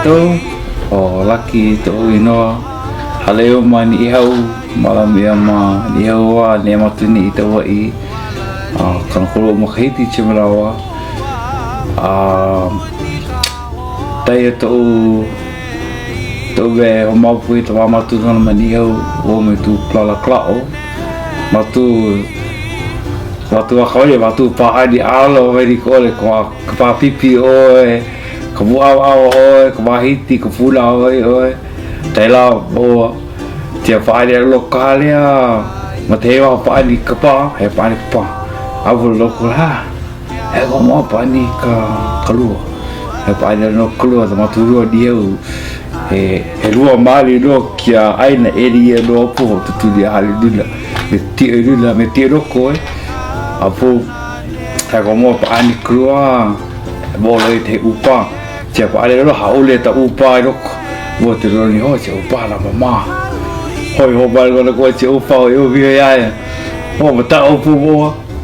to o laki to ino haleo mani ihau malam ia ma ni hawa ni matuni itawai kan kolo makhiti chimrawa tai to be o mapu to matu no mani hau o me tu plala klao matu akoi matu pa di alo veri kole ko pa pipi oe ko buawa oe ko mahiti ko pula oe tela o tia pa di lokalia mateo pa di kapa he pa di kapa avu lokala he ko mo pa ni ka kalu he pa di no kalu ma tu ro diu he rua mali no kia aina eria no po tu dia hali dula me ti ro ko apu ta como ani krua boleh te upa siapa ada lo haule ta upa ro bo te ro ni ho che upa la mama hoi ho bal ko che upa yo vi ya ho mata upu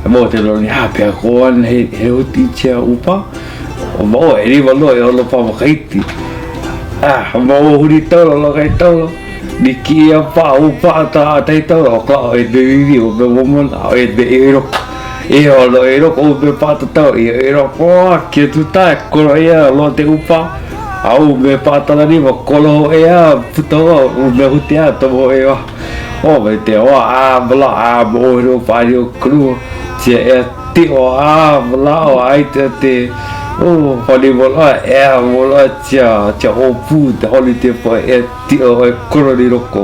bo te ro ni ha pe ko he ti che upa bo eri bo lo pa mo khaiti bo huri to lo kai to di kia pa upa ta to ko e de vi bo mo e de ro ero ko be patata ero ko ke tu ta ko ia lo te upa au be patala ni mo kolo ia puto u be hutia to bo ia o be te o bla bo ro pa ro cru che e ti o bla o ai te o holi bola bola cha o pu de holi te po e ti o ko ro ro ko